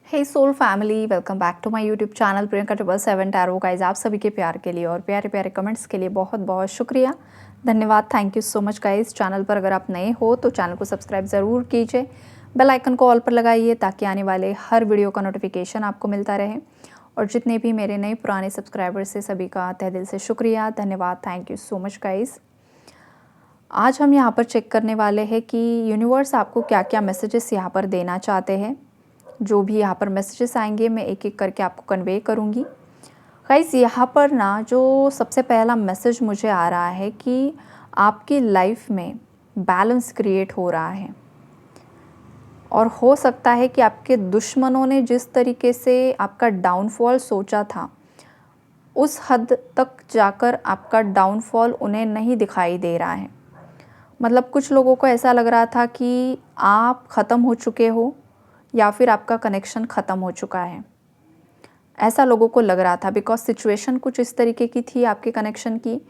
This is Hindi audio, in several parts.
Hey soul family, welcome back to my YouTube channel Priyanka 777 tarot. Guys, आप सभी के प्यार के लिए और प्यारे प्यारे कमेंट्स के लिए बहुत बहुत शुक्रिया, धन्यवाद। Thank you so much guys. Channel पर अगर आप नए हो तो चैनल को सब्सक्राइब ज़रूर कीजिए, बेल आइकन को ऑल पर लगाइए ताकि आने वाले हर वीडियो का नोटिफिकेशन आपको मिलता रहे। और जितने भी मेरे नए पुराने सब्सक्राइबर्स से सभी का तहे दिल से शुक्रिया, धन्यवाद। Thank you so much guys. आज हम यहाँ पर चेक करने वाले हैं कि यूनिवर्स आपको क्या क्या मैसेजेस यहाँ पर देना चाहते हैं। जो भी यहाँ पर मैसेजेस आएंगे मैं एक एक करके आपको कन्वे करूँगी। गाइस, यहाँ पर ना जो सबसे पहला मैसेज मुझे आ रहा है कि आपकी लाइफ में बैलेंस क्रिएट हो रहा है और हो सकता है कि आपके दुश्मनों ने जिस तरीके से आपका डाउनफॉल सोचा था उस हद तक जाकर आपका डाउनफॉल उन्हें नहीं दिखाई दे रहा है। मतलब कुछ लोगों को ऐसा लग रहा था कि आप ख़त्म हो चुके हो या फिर आपका कनेक्शन ख़त्म हो चुका है, ऐसा लोगों को लग रहा था। बिकॉज सिचुएशन कुछ इस तरीके की थी आपके कनेक्शन की,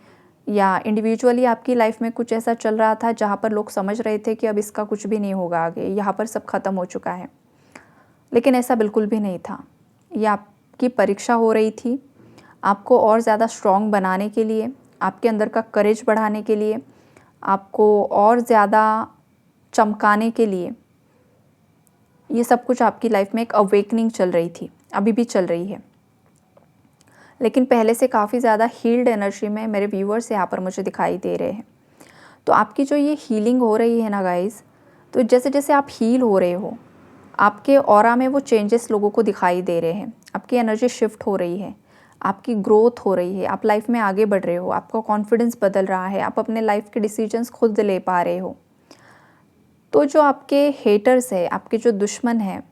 या इंडिविजुअली आपकी लाइफ में कुछ ऐसा चल रहा था जहाँ पर लोग समझ रहे थे कि अब इसका कुछ भी नहीं होगा आगे, यहाँ पर सब ख़त्म हो चुका है। लेकिन ऐसा बिल्कुल भी नहीं था। ये आपकी परीक्षा हो रही थी, आपको और ज़्यादा स्ट्रॉन्ग बनाने के लिए, आपके अंदर का करेज बढ़ाने के लिए, आपको और ज़्यादा चमकाने के लिए। ये सब कुछ आपकी लाइफ में एक अवेकनिंग चल रही थी, अभी भी चल रही है, लेकिन पहले से काफ़ी ज़्यादा हील्ड एनर्जी में मेरे व्यूअर्स यहाँ पर मुझे दिखाई दे रहे हैं। तो आपकी जो ये हीलिंग हो रही है ना गाइस, तो जैसे जैसे आप हील हो रहे हो आपके ऑरा में वो चेंजेस लोगों को दिखाई दे रहे हैं। आपकी एनर्जी शिफ्ट हो रही है, आपकी ग्रोथ हो रही है, आप लाइफ में आगे बढ़ रहे हो, आपका कॉन्फिडेंस बदल रहा है, आप अपने लाइफ के डिसीजंस खुद ले पा रहे हो। तो जो आपके हेटर्स है, आपके जो दुश्मन हैं,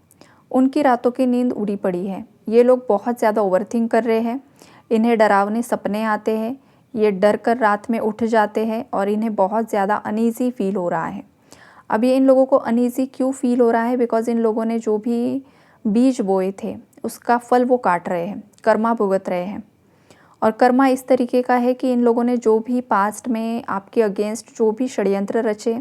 उनकी रातों की नींद उड़ी पड़ी है। ये लोग बहुत ज़्यादा ओवरथिंक कर रहे हैं, इन्हें डरावने सपने आते हैं, ये डर कर रात में उठ जाते हैं और इन्हें बहुत ज़्यादा अनईज़ी फील हो रहा है। अब ये इन लोगों को अनईज़ी क्यों फील हो रहा है? बिकॉज़ इन लोगों ने जो भी बीज बोए थे उसका फल वो काट रहे हैं, कर्मा भुगत रहे हैं। और कर्मा इस तरीके का है कि इन लोगों ने जो भी पास्ट में आपके अगेंस्ट जो भी षड्यंत्र रचे,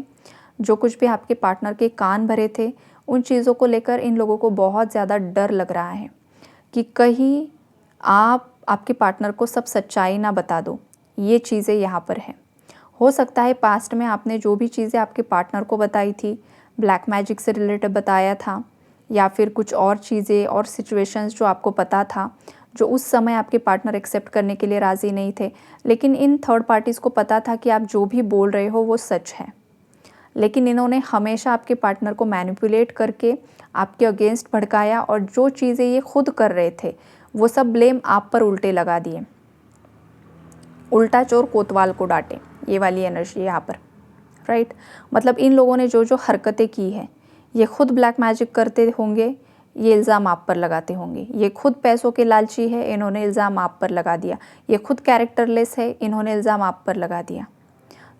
जो कुछ भी आपके पार्टनर के कान भरे थे, उन चीज़ों को लेकर इन लोगों को बहुत ज़्यादा डर लग रहा है कि कहीं आप आपके पार्टनर को सब सच्चाई ना बता दो। ये चीज़ें यहाँ पर हैं। हो सकता है पास्ट में आपने जो भी चीज़ें आपके पार्टनर को बताई थी, ब्लैक मैजिक से रिलेटेड बताया था, या फिर कुछ और चीज़ें और सिचुएशंस जो आपको पता था, जो उस समय आपके पार्टनर एक्सेप्ट करने के लिए राज़ी नहीं थे। लेकिन इन थर्ड पार्टीज़ को पता था कि आप जो भी बोल रहे हो वो सच है, लेकिन इन्होंने हमेशा आपके पार्टनर को मैनिपुलेट करके आपके अगेंस्ट भड़काया और जो चीज़ें ये खुद कर रहे थे वो सब ब्लेम आप पर उल्टे लगा दिए। उल्टा चोर कोतवाल को डांटे, ये वाली एनर्जी यहाँ पर, राइट। मतलब इन लोगों ने जो जो हरकतें की है, ये खुद ब्लैक मैजिक करते होंगे, ये इल्ज़ाम आप पर लगाते होंगे। ये खुद पैसों के लालची है, इन्होंने इल्ज़ाम आप पर लगा दिया। ये खुद कैरेक्टरलेस है, इन्होंने इल्ज़ाम आप पर लगा दिया।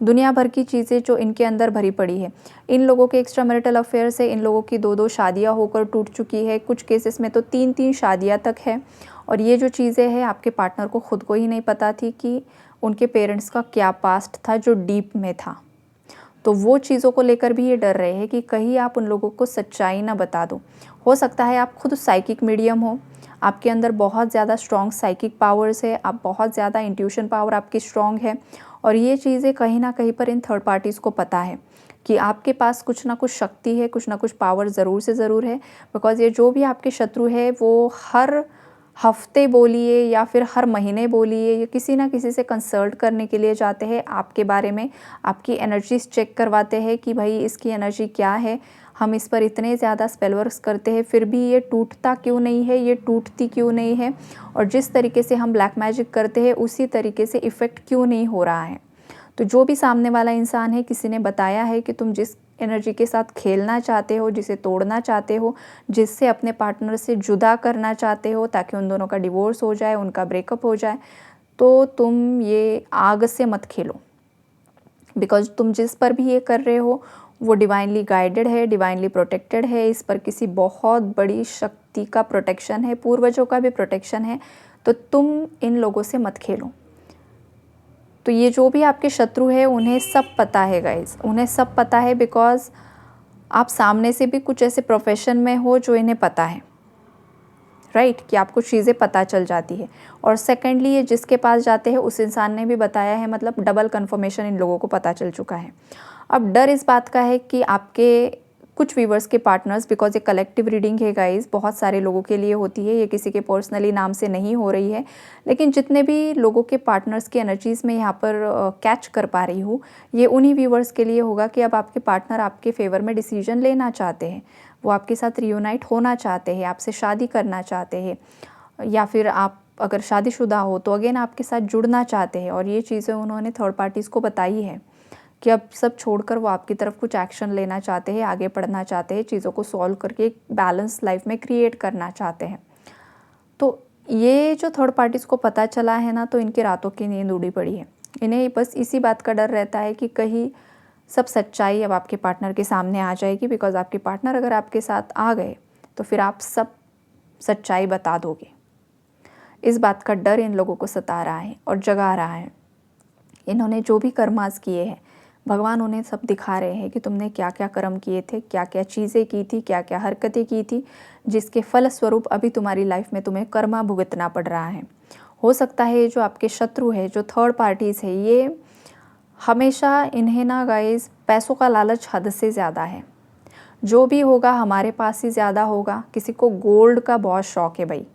दुनिया भर की चीज़ें जो इनके अंदर भरी पड़ी है। इन लोगों के एक्स्ट्रा मैरिटल अफेयर से इन लोगों की 2-2 शादियां होकर टूट चुकी है, कुछ केसेस में तो 3-3 शादियां तक है। और ये जो चीज़ें हैं आपके पार्टनर को खुद को ही नहीं पता थी कि उनके पेरेंट्स का क्या पास्ट था जो डीप में था। तो वो चीज़ों को लेकर भी ये डर रहे हैं कि कहीं आप उन लोगों को सच्चाई ना बता दो। हो सकता है आप खुद साइकिक मीडियम हो, आपके अंदर बहुत ज़्यादा स्ट्रॉन्ग साइकिक पावर्स है, आप बहुत ज़्यादा इंट्यूशन पावर आपकी स्ट्रॉन्ग है। और ये चीज़ें कहीं ना कहीं पर इन थर्ड पार्टीज़ को पता है कि आपके पास कुछ ना कुछ शक्ति है, कुछ ना कुछ पावर ज़रूर से ज़रूर है। बिकॉज़ ये जो भी आपके शत्रु है वो हर हफ्ते बोलिए या फिर हर महीने बोलिए, या किसी ना किसी से कंसल्ट करने के लिए जाते हैं, आपके बारे में आपकी एनर्जीज चेक करवाते हैं कि भाई इसकी एनर्जी क्या है, हम इस पर इतने ज़्यादा स्पेल वर्क्स करते हैं फिर भी ये टूटता क्यों नहीं है, ये टूटती क्यों नहीं है, और जिस तरीके से हम ब्लैक मैजिक करते हैं उसी तरीके से इफ़ेक्ट क्यों नहीं हो रहा है। तो जो भी सामने वाला इंसान है, किसी ने बताया है कि तुम जिस एनर्जी के साथ खेलना चाहते हो, जिसे तोड़ना चाहते हो, जिससे अपने पार्टनर से जुदा करना चाहते हो ताकि उन दोनों का डिवोर्स हो जाए, उनका ब्रेकअप हो जाए, तो तुम ये आग से मत खेलो। बिकॉज तुम जिस पर भी ये कर रहे हो वो डिवाइनली गाइडेड है, डिवाइनली प्रोटेक्टेड है। इस पर किसी बहुत बड़ी शक्ति का प्रोटेक्शन है, पूर्वजों का भी प्रोटेक्शन है। तो तुम इन लोगों से मत खेलो। तो ये जो भी आपके शत्रु है उन्हें सब पता है गाइज, उन्हें सब पता है। बिकॉज़ आप सामने से भी कुछ ऐसे प्रोफेशन में हो जो इन्हें पता है राइट, कि आपको चीज़ें पता चल जाती है। और सेकेंडली ये जिसके पास जाते हैं उस इंसान ने भी बताया है, मतलब डबल कन्फर्मेशन इन लोगों को पता चल चुका है। अब डर इस बात का है कि आपके कुछ व्यूवर्स के पार्टनर्स, बिकॉज ये कलेक्टिव रीडिंग है गाइस, बहुत सारे लोगों के लिए होती है, ये किसी के पर्सनली नाम से नहीं हो रही है, लेकिन जितने भी लोगों के पार्टनर्स की एनर्जीज़ में यहाँ पर कैच कर पा रही हूँ, ये उन्हीं व्यूवर्स के लिए होगा कि अब आपके पार्टनर आपके फेवर में डिसीजन लेना चाहते हैं, वो आपके साथ रियूनाइट होना चाहते हैं, आपसे शादी करना चाहते हैं, या फिर आप अगर शादीशुदा हो तो अगेन आपके साथ जुड़ना चाहते हैं। और ये चीज़ें उन्होंने थर्ड पार्टीज़ को बताई है कि अब सब छोड़कर वो आपकी तरफ कुछ एक्शन लेना चाहते हैं, आगे बढ़ना चाहते हैं, चीज़ों को सॉल्व करके एक बैलेंस लाइफ में क्रिएट करना चाहते हैं। तो ये जो थर्ड पार्टीज़ को पता चला है ना, तो इनकी रातों की नींद उड़ी पड़ी है। इन्हें बस इसी बात का डर रहता है कि कहीं सब सच्चाई अब आपके पार्टनर के सामने आ जाएगी, बिकॉज़ आपके पार्टनर अगर आपके साथ आ गए तो फिर आप सब सच्चाई बता दोगे। इस बात का डर इन लोगों को सता रहा है और जगा रहा है। इन्होंने जो भी कर्मास किए हैं, भगवान उन्हें सब दिखा रहे हैं कि तुमने क्या क्या कर्म किए थे, क्या क्या चीज़ें की थी, क्या क्या हरकतें की थी, जिसके फलस्वरूप अभी तुम्हारी लाइफ में तुम्हें कर्मा भुगतना पड़ रहा है। हो सकता है जो आपके शत्रु है, जो थर्ड पार्टीज़ है, ये हमेशा इन्हें ना गाइस पैसों का लालच हद से ज़्यादा है। जो भी होगा हमारे पास ही ज़्यादा होगा। किसी को गोल्ड का बहुत शौक़ है भाई,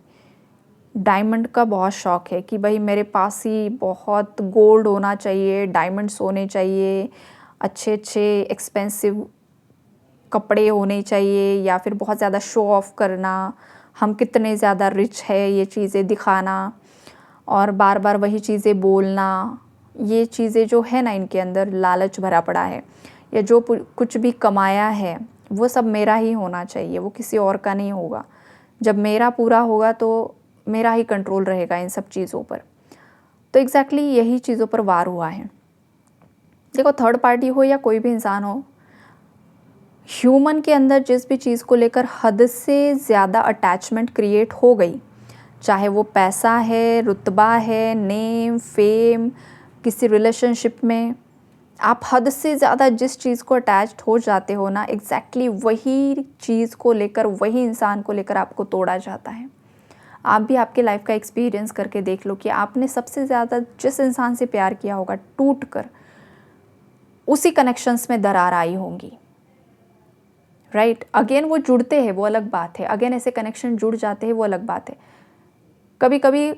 डायमंड का बहुत शौक़ है कि भाई मेरे पास ही बहुत गोल्ड होना चाहिए, डायमंड्स होने चाहिए, अच्छे अच्छे एक्सपेंसिव कपड़े होने चाहिए, या फिर बहुत ज़्यादा शो ऑफ करना, हम कितने ज़्यादा रिच है ये चीज़ें दिखाना, और बार बार वही चीज़ें बोलना। ये चीज़ें जो है ना, इनके अंदर लालच भरा पड़ा है। या जो कुछ भी कमाया है वो सब मेरा ही होना चाहिए, वो किसी और का नहीं होगा। जब मेरा पूरा होगा तो मेरा ही कंट्रोल रहेगा इन सब चीज़ों पर। तो एग्जैक्टली यही चीज़ों पर वार हुआ है। देखो, थर्ड पार्टी हो या कोई भी इंसान हो, ह्यूमन के अंदर जिस भी चीज़ को लेकर हद से ज़्यादा अटैचमेंट क्रिएट हो गई, चाहे वो पैसा है, रुतबा है, नेम, फेम, किसी रिलेशनशिप में आप हद से ज़्यादा जिस चीज़ को अटैच्ड हो जाते हो ना, एग्जैक्टली वही चीज़ को लेकर, वही इंसान को लेकर आपको तोड़ा जाता है। आप भी आपके लाइफ का एक्सपीरियंस करके देख लो कि आपने सबसे ज़्यादा जिस इंसान से प्यार किया होगा, टूट कर उसी कनेक्शंस में दरार आई होंगी, राइट। अगेन वो जुड़ते हैं, वो अलग बात है। अगेन ऐसे कनेक्शन जुड़ जाते हैं, वो अलग बात है। कभी कभी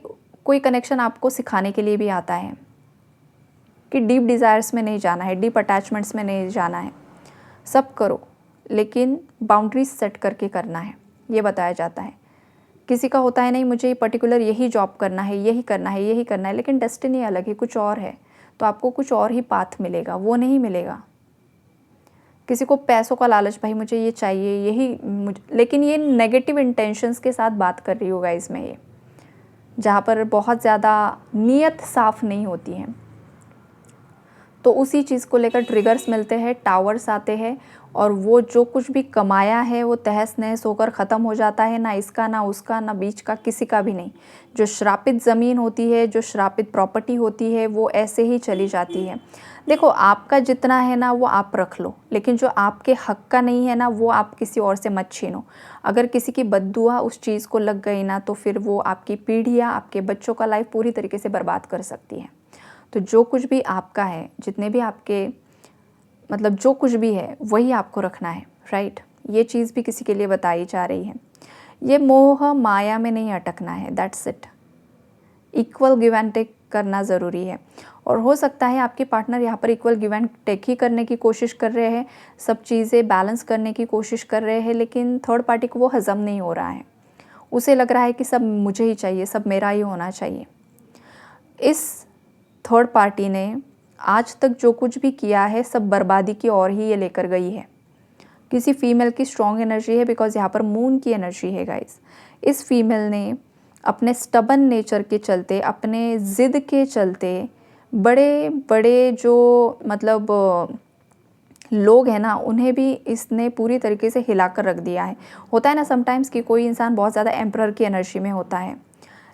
कोई कनेक्शन आपको सिखाने के लिए भी आता है कि डीप डिज़ायर्स में नहीं जाना है, डीप अटैचमेंट्स में नहीं जाना है। सब करो, लेकिन बाउंड्रीज सेट करके करना है, ये बताया जाता है। किसी का होता है नहीं, मुझे पर्टिकुलर यही जॉब करना है, यही करना है, यही करना है, लेकिन डेस्टिनी अलग है, कुछ और है, तो आपको कुछ और ही पाथ मिलेगा, वो नहीं मिलेगा। किसी को पैसों का लालच, भाई मुझे ये चाहिए, यही लेकिन ये नेगेटिव इंटेंशंस के साथ बात कर रही होगा इसमें, ये जहाँ पर बहुत ज़्यादा नीयत साफ़ नहीं होती है, तो उसी चीज़ को लेकर ट्रिगर्स मिलते हैं, टावर्स आते हैं, और वो जो कुछ भी कमाया है वो तहस नहस होकर ख़त्म हो जाता है। ना इसका, ना उसका, ना बीच का, किसी का भी नहीं। जो श्रापित ज़मीन होती है, जो श्रापित प्रॉपर्टी होती है, वो ऐसे ही चली जाती है। देखो, आपका जितना है ना वो आप रख लो, लेकिन जो आपके हक का नहीं है ना, वो आप किसी और से मत छीनो। अगर किसी की बद्दुआ उस चीज़ को लग गई ना, तो फिर वो आपकी पीढ़ियाँ, आपके बच्चों का लाइफ पूरी तरीके से बर्बाद कर सकती है। तो जो कुछ भी आपका है, जितने भी आपके मतलब जो कुछ भी है, वही आपको रखना है, राइट। ये चीज़ भी किसी के लिए बताई जा रही है। ये मोह माया में नहीं अटकना है, that's it. Equal give and take करना ज़रूरी है। और हो सकता है आपके पार्टनर यहाँ पर इक्वल गिव एंड टेक ही करने की कोशिश कर रहे हैं, सब चीज़ें बैलेंस करने की कोशिश कर रहे हैं, लेकिन थर्ड पार्टी को वो हज़म नहीं हो रहा है। उसे लग रहा है कि सब मुझे ही चाहिए, सब मेरा ही होना चाहिए। इस थर्ड पार्टी ने आज तक जो कुछ भी किया है, सब बर्बादी की ओर ही ये लेकर गई है। किसी फीमेल की स्ट्रॉन्ग एनर्जी है, बिकॉज यहाँ पर मून की एनर्जी है गाइस। इस फीमेल ने अपने स्टबन नेचर के चलते, अपने ज़िद के चलते, बड़े बड़े जो मतलब लोग हैं ना, उन्हें भी इसने पूरी तरीके से हिलाकर रख दिया है। होता है ना समटाइम्स कि कोई इंसान बहुत ज़्यादा एम्परर की एनर्जी में होता है,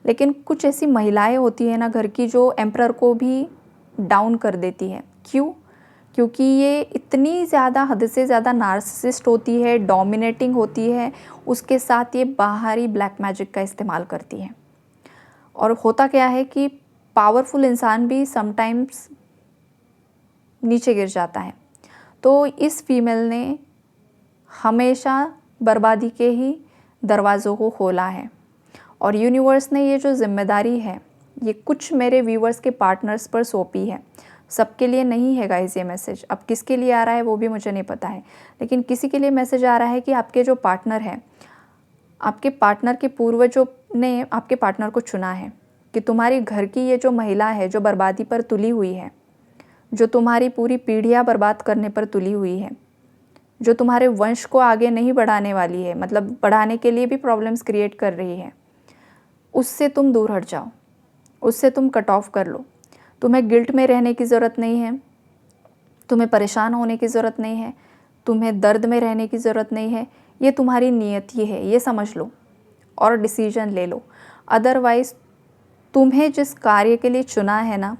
लेकिन कुछ ऐसी महिलाएं होती हैं ना घर की, जो एम्परर को भी डाउन कर देती है। क्यों? क्योंकि ये इतनी ज़्यादा हद से ज़्यादा नार्सिसिस्ट होती है, डोमिनेटिंग होती है, उसके साथ ये बाहरी ब्लैक मैजिक का इस्तेमाल करती है। और होता क्या है कि पावरफुल इंसान भी समटाइम्स नीचे गिर जाता है। तो इस फीमेल ने हमेशा बर्बादी के ही दरवाज़ों को खोला है और यूनिवर्स ने ये जो ज़िम्मेदारी है ये कुछ मेरे व्यूवर्स के पार्टनर्स पर सौंपी है। सबके लिए नहीं है गाइस ये मैसेज। अब किसके लिए आ रहा है वो भी मुझे नहीं पता है, लेकिन किसी के लिए मैसेज आ रहा है कि आपके जो पार्टनर हैं, आपके पार्टनर के पूर्वजों ने आपके पार्टनर को चुना है कि तुम्हारी घर की ये जो महिला है जो बर्बादी पर तुली हुई है, जो तुम्हारी पूरी पीढ़ियाँ बर्बाद करने पर तुली हुई है, जो तुम्हारे वंश को आगे नहीं बढ़ाने वाली है, मतलब बढ़ाने के लिए भी प्रॉब्लम्स क्रिएट कर रही है, उससे तुम दूर हट जाओ, उससे तुम कट ऑफ कर लो। तुम्हें गिल्ट में रहने की ज़रूरत नहीं है, तुम्हें परेशान होने की ज़रूरत नहीं है, तुम्हें दर्द में रहने की ज़रूरत नहीं है। ये तुम्हारी नियति है, ये समझ लो और डिसीजन ले लो। अदरवाइज़ तुम्हें जिस कार्य के लिए चुना है ना,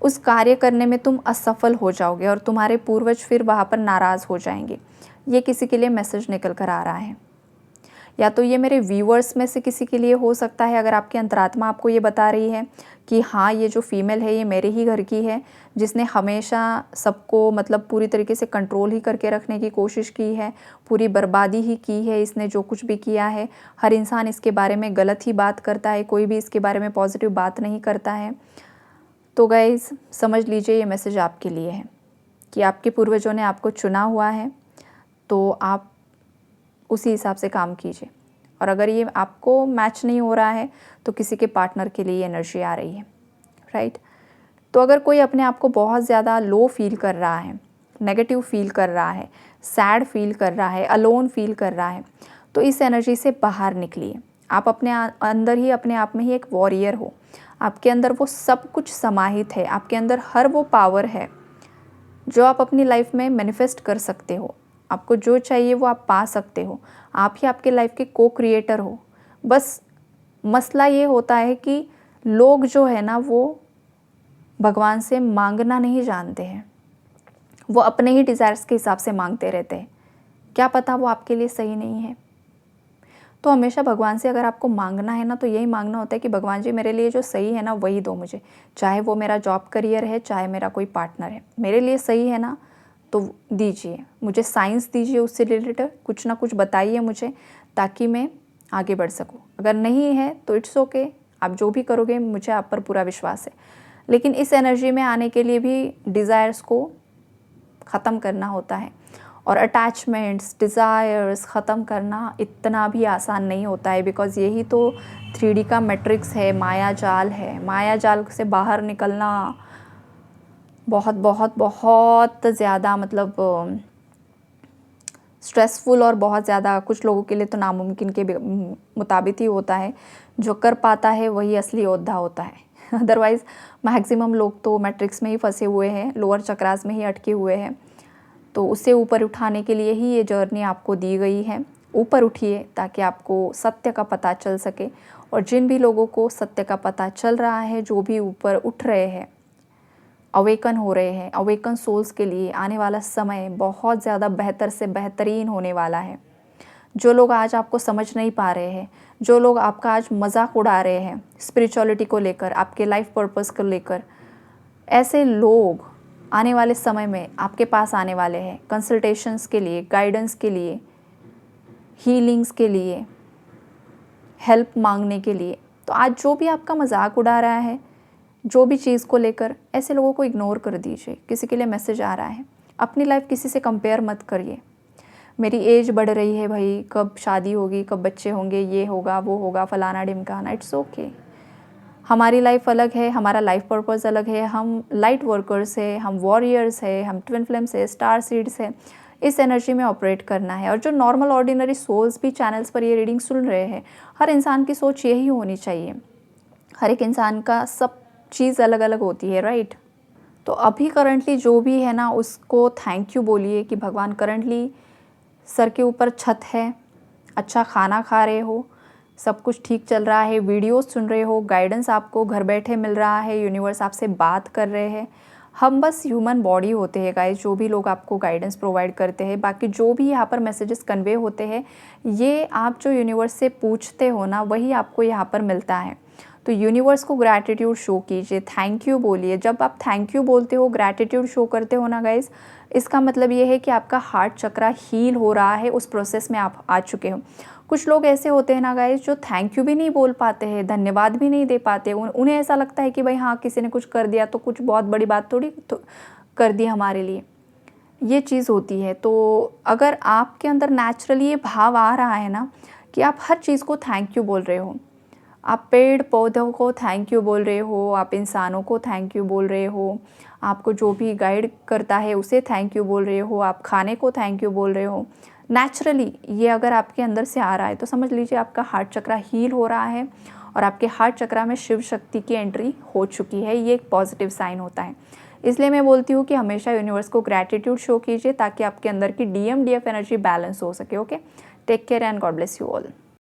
उस कार्य करने में तुम असफल हो जाओगे और तुम्हारे पूर्वज फिर वहाँ पर नाराज़ हो जाएंगे। ये किसी के लिए मैसेज निकल कर आ रहा है, या तो ये मेरे व्यूअर्स में से किसी के लिए हो सकता है। अगर आपकी अंतरात्मा आपको ये बता रही है कि हाँ ये जो फीमेल है ये मेरे ही घर की है, जिसने हमेशा सबको मतलब पूरी तरीके से कंट्रोल ही करके रखने की कोशिश की है, पूरी बर्बादी ही की है इसने जो कुछ भी किया है। हर इंसान इसके बारे में गलत ही बात करता है, कोई भी इसके बारे में पॉजिटिव बात नहीं करता है। तो गाइज़ समझ लीजिए ये मैसेज आपके लिए है कि आपके पूर्वजों ने आपको चुना हुआ है, तो आप उसी हिसाब से काम कीजिए। और अगर ये आपको मैच नहीं हो रहा है तो किसी के पार्टनर के लिए एनर्जी आ रही है, राइट। तो अगर कोई अपने आप को बहुत ज़्यादा लो फील कर रहा है, नेगेटिव फील कर रहा है, सैड फील कर रहा है, अलोन फील कर रहा है, तो इस एनर्जी से बाहर निकलिए। आप अपने अंदर ही अपने आप में ही एक वॉरियर हो, आपके अंदर वो सब कुछ समाहित है, आपके अंदर हर वो पावर है जो आप अपनी लाइफ में मैनिफेस्ट कर सकते हो। आपको जो चाहिए वो आप पा सकते हो, आप ही आपके लाइफ के को क्रिएटर हो। बस मसला ये होता है कि लोग जो है ना वो भगवान से मांगना नहीं जानते हैं, वो अपने ही डिज़ायर्स के हिसाब से मांगते रहते हैं। क्या पता वो आपके लिए सही नहीं है। तो हमेशा भगवान से अगर आपको मांगना है ना तो यही मांगना होता है कि भगवान जी मेरे लिए जो सही है ना वही दो मुझे, चाहे वो मेरा जॉब करियर है, चाहे मेरा कोई पार्टनर है, मेरे लिए सही है ना तो दीजिए, मुझे साइंस दीजिए, उससे रिलेटेड कुछ ना कुछ बताइए मुझे, ताकि मैं आगे बढ़ सकूं। अगर नहीं है तो इट्स ओके, आप जो भी करोगे मुझे आप पर पूरा विश्वास है। लेकिन इस एनर्जी में आने के लिए भी डिज़ायर्स को ख़त्म करना होता है, और अटैचमेंट्स, डिज़ायर्स ख़त्म करना इतना भी आसान नहीं होता है, बिकॉज़ यही तो 3D का मैट्रिक्स है, माया जाल है। माया जाल से बाहर निकलना बहुत बहुत बहुत ज़्यादा मतलब स्ट्रेसफुल और बहुत ज़्यादा, कुछ लोगों के लिए तो नामुमकिन के मुताबिक ही होता है। जो कर पाता है वही असली योद्धा होता है। अदरवाइज़ मैक्सिमम लोग तो मैट्रिक्स में ही फंसे हुए हैं, लोअर चक्रास में ही अटके हुए हैं। तो उससे ऊपर उठाने के लिए ही ये जर्नी आपको दी गई है। ऊपर उठिए ताकि आपको सत्य का पता चल सके। और जिन भी लोगों को सत्य का पता चल रहा है, जो भी ऊपर उठ रहे हैं, अवेकन हो रहे हैं, अवेकन सोल्स के लिए आने वाला समय बहुत ज़्यादा बेहतर से बेहतरीन होने वाला है। जो लोग आज आपको समझ नहीं पा रहे हैं, जो लोग आपका आज मजाक उड़ा रहे हैं स्पिरिचुअलिटी को लेकर, आपके लाइफ पर्पस को लेकर, ऐसे लोग आने वाले समय में आपके पास आने वाले हैं कंसल्टेशंस के लिए, गाइडेंस के लिए, हीलिंग्स के लिए, हेल्प मांगने के लिए। तो आज जो भी आपका मजाक उड़ा रहा है, जो भी चीज़ को लेकर, ऐसे लोगों को इग्नोर कर दीजिए। किसी के लिए मैसेज आ रहा है, अपनी लाइफ किसी से कंपेयर मत करिए। मेरी एज बढ़ रही है भाई, कब शादी होगी, कब बच्चे होंगे, ये होगा वो होगा, फलाना ढिमकाना, इट्स ओके। हमारी लाइफ अलग है, हमारा लाइफ पर्पस अलग है। हम लाइट वर्कर्स है, हम वॉरियर्स है, हम ट्विन फ्लेम्स है, स्टार सीड्स है। इस एनर्जी में ऑपरेट करना है। और जो नॉर्मल ऑर्डिनरी सोल्स भी चैनल्स पर ये रीडिंग सुन रहे हैं, हर इंसान की सोच यही होनी चाहिए। हर एक इंसान का सब चीज़ अलग अलग होती है, राइट। तो अभी करंटली जो भी है ना उसको थैंक यू बोलिए कि भगवान करंटली सर के ऊपर छत है, अच्छा खाना खा रहे हो, सब कुछ ठीक चल रहा है, वीडियोस सुन रहे हो, गाइडेंस आपको घर बैठे मिल रहा है, यूनिवर्स आपसे बात कर रहे हैं, हम बस ह्यूमन बॉडी होते हैं गाइस, जो भी लोग आपको गाइडेंस प्रोवाइड करते हैं। बाकी जो भी यहाँ पर मैसेजेस कन्वे होते हैं, ये आप जो यूनिवर्स से पूछते हो ना, वही आपको यहाँ पर मिलता है। तो यूनिवर्स को ग्रैटिट्यूड शो कीजिए, थैंक यू बोलिए। जब आप थैंक यू बोलते हो, ग्रैटिट्यूड शो करते हो ना गाइस, इसका मतलब ये है कि आपका हार्ट चक्रा हील हो रहा है, उस प्रोसेस में आप आ चुके हो। कुछ लोग ऐसे होते हैं ना गाइस, जो थैंक यू भी नहीं बोल पाते हैं, धन्यवाद भी नहीं दे पाते। उन्हें ऐसा लगता है कि भाई हाँ, किसी ने कुछ कर दिया तो कुछ बहुत बड़ी बात थोड़ी तो कर दी हमारे लिए, ये चीज़ होती है। तो अगर आपके अंदर नेचुरली ये भाव आ रहा है ना कि आप हर चीज़ को थैंक यू बोल रहे हो, आप पेड़ पौधों को थैंक यू बोल रहे हो, आप इंसानों को थैंक यू बोल रहे हो, आपको जो भी गाइड करता है उसे थैंक यू बोल रहे हो, आप खाने को थैंक यू बोल रहे हो, नेचुरली ये अगर आपके अंदर से आ रहा है तो समझ लीजिए आपका हार्ट चक्रा हील हो रहा है और आपके हार्ट चक्रा में शिव शक्ति की एंट्री हो चुकी है। ये एक पॉजिटिव साइन होता है। इसलिए मैं बोलती हूँ कि हमेशा यूनिवर्स को ग्रैटिट्यूड शो कीजिए, ताकि आपके अंदर की DMDF एनर्जी बैलेंस हो सके। Okay, take care and God bless you all.